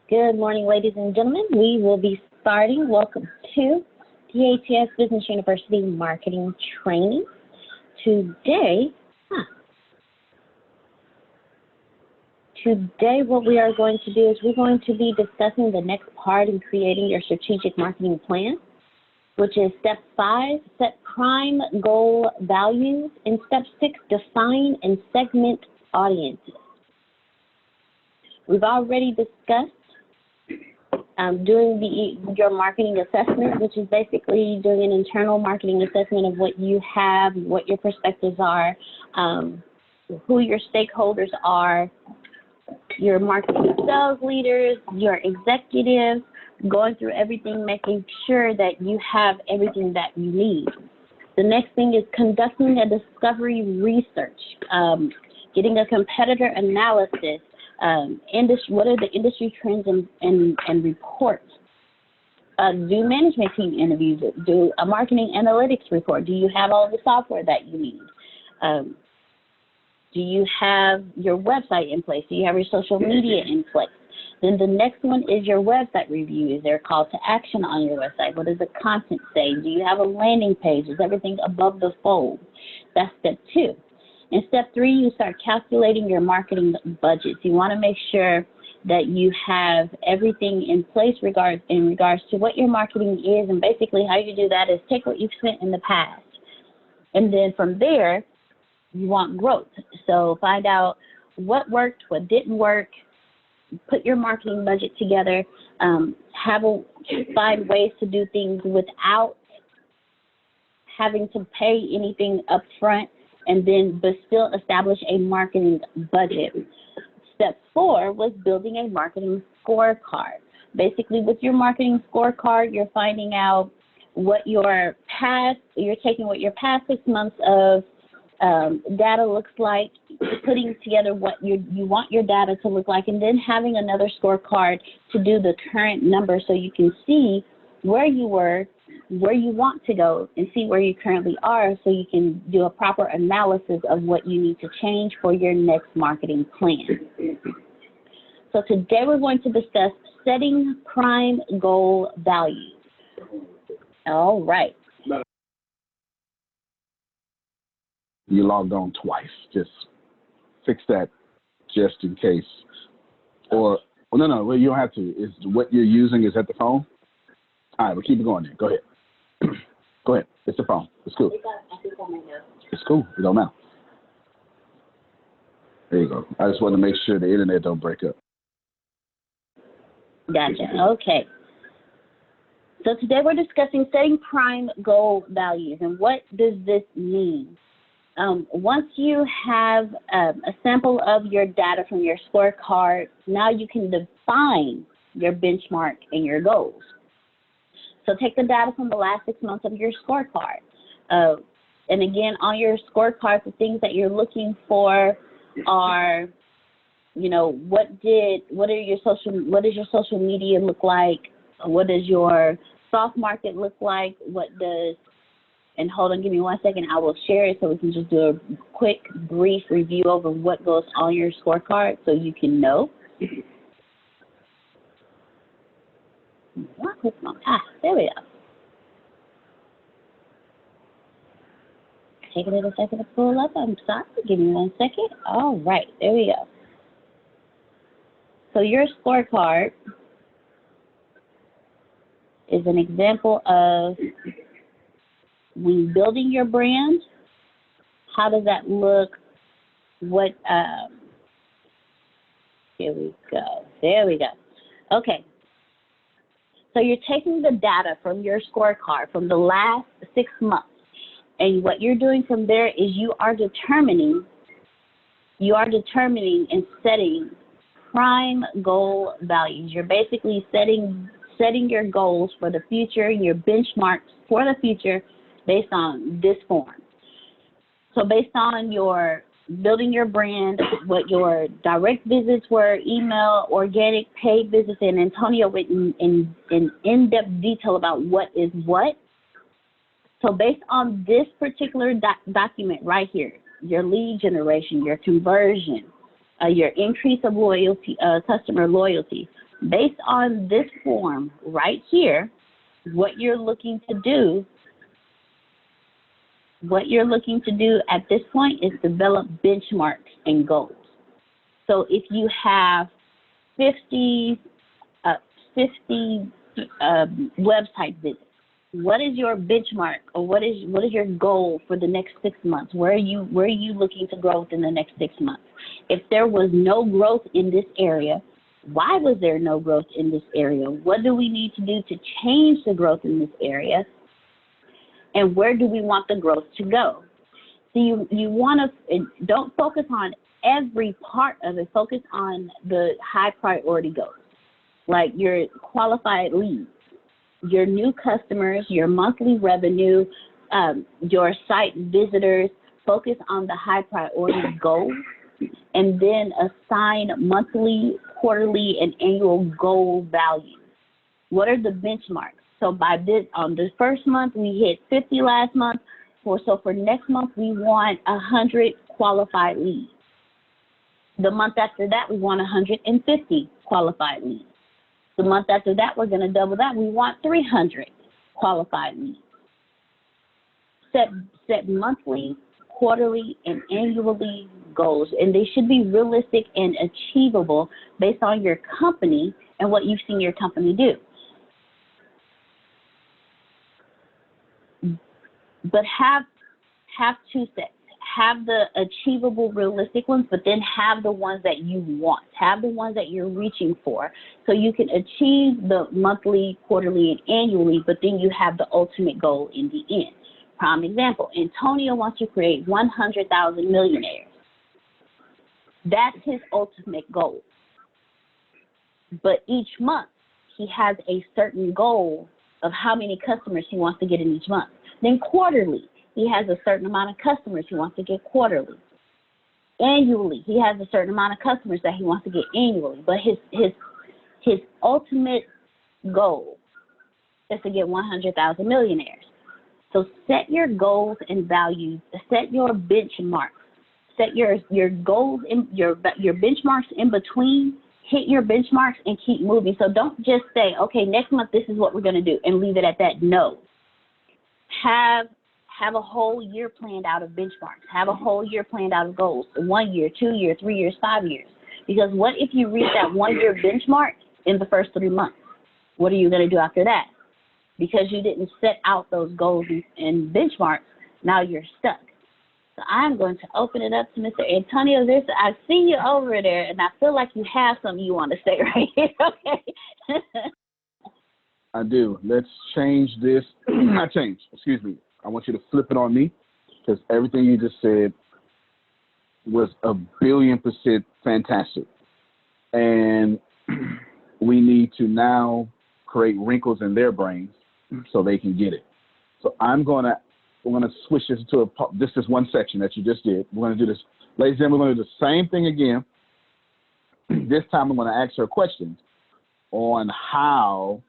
Good morning, ladies and gentlemen. We will be starting. Welcome to the ATS Business University Marketing Training. Today, what we are going to do is we're going to be discussing the next part in creating your strategic marketing plan, which is step 5, set prime goal values, and step 6, define and segment audiences. We've already discussed doing your marketing assessment, which is basically doing an internal marketing assessment of what you have, what your perspectives are, who your stakeholders are, your marketing sales leaders, your executives, going through everything, making sure that you have everything that you need. The next thing is conducting a discovery research, getting a competitor analysis, what are the industry trends and reports? Do management team interviews, do a marketing analytics report. Do you have all the software that you need? Do you have your website in place? Do you have your social media in place? Then the next one is your website review. Is there a call to action on your website? What does the content say? Do you have a landing page? Is everything above the fold? That's step 2. In step 3, you start calculating your marketing budgets. You want to make sure that you have everything in place in regards to what your marketing is, and basically how you do that is take what you've spent in the past. And then from there, you want growth. So find out what worked, what didn't work, put your marketing budget together, find ways to do things without having to pay anything up front, but still establish a marketing budget. Step 4 was building a marketing scorecard. Basically, with your marketing scorecard, you're finding out you're taking what your past 6 months of data looks like, putting together what you want your data to look like, and then having another scorecard to do the current number so you can see where you were, where you want to go, and see where you currently are so you can do a proper analysis of what you need to change for your next marketing plan. So today we're going to discuss setting prime goal values. All right. You logged on twice. Just fix that just in case. Or, no, well, you don't have to. Is what you're using, is that the phone? All right, we'll keep it going then. Go ahead. Go ahead. It's the phone. It's cool. It's cool. You don't know. There you go. I just want to make sure the internet don't break up. Gotcha. Okay. So today we're discussing setting prime goal values. And what does this mean? Once you have a sample of your data from your scorecard, now you can define your benchmark and your goals. So take the data from the last 6 months of your scorecard. And again, on your scorecard, the things that you're looking for are, what does your social media look like? What does your soft market look like? And hold on, give me 1 second. I will share it so we can just do a quick, brief review over what goes on your scorecard so you can know. There we go. Take a little second to pull up. I'm sorry. Give me 1 second. All right. There we go. So your scorecard is an example of when building your brand. How does that look? Here we go. There we go. Okay. So you're taking the data from your scorecard from the last 6 months, and what you're doing from there is you are determining and setting prime goal values. You're basically setting your goals for the future, your benchmarks for the future based on this form. So based on your building your brand, what your direct visits were, email, organic, paid visits, and Antonio went in in-depth detail about what is what. So based on this particular document right here, your lead generation, your conversion, your increase of loyalty, customer loyalty, Based on this form right here, what you're looking to do, at this point is develop benchmarks and goals. So if you have 50 website visits, what is your benchmark, or what is your goal for the next 6 months? Where are you looking to grow within the next 6 months? If there was no growth in this area, why was there no growth in this area? What do we need to do to change the growth in this area? And where do we want the growth to go? So you want to, don't focus on every part of it. Focus on the high priority goals, like your qualified leads, your new customers, your monthly revenue, your site visitors. Focus on the high priority goals, and then assign monthly, quarterly, and annual goal values. What are the benchmarks? So on the first month, we hit 50 last month. So for next month, we want 100 qualified leads. The month after that, we want 150 qualified leads. The month after that, we're going to double that. We want 300 qualified leads. Set monthly, quarterly, and annually goals, and they should be realistic and achievable based on your company and what you've seen your company do. But have two sets. Have the achievable, realistic ones, but then have the ones that you want. Have the ones that you're reaching for, so you can achieve the monthly, quarterly, and annually, but then you have the ultimate goal in the end. Prime example, Antonio wants to create 100,000 millionaires. That's his ultimate goal. But each month, he has a certain goal of how many customers he wants to get in each month. Then quarterly, he has a certain amount of customers he wants to get quarterly. Annually, he has a certain amount of customers that he wants to get annually. But his ultimate goal is to get 100,000 millionaires. So set your goals and values, set your benchmarks, set your goals in your benchmarks in between, hit your benchmarks and keep moving. So don't just say, okay, next month this is what we're going to do and leave it at that. No. Have a whole year planned out of benchmarks. Have a whole year planned out of goals. 1 year, 2 years, 3 years, 5 years. Because what if you reach that 1 year benchmark in the first 3 months? What are you going to do after that? Because you didn't set out those goals and benchmarks, now you're stuck. So I'm going to open it up to Mr. Antonio. I see you over there, and I feel like you have something you want to say right here. Okay. I do. Let's change this. Not change. Excuse me. I want you to flip it on me, because everything you just said was 1,000,000,000% fantastic. And we need to now create wrinkles in their brains so they can get it. So we're going to switch this to this is one section that you just did. We're going to do this. Ladies and gentlemen, we're going to do the same thing again. This time I'm going to ask her questions on how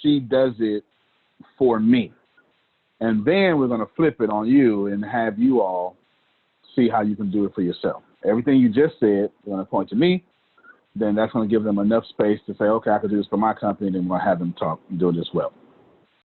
she does it for me. And then we're going to flip it on you and have you all see how you can do it for yourself. Everything you just said, you're going to point to me. Then that's going to give them enough space to say, okay, I can do this for my company. Then we'll have them talk and do it as well.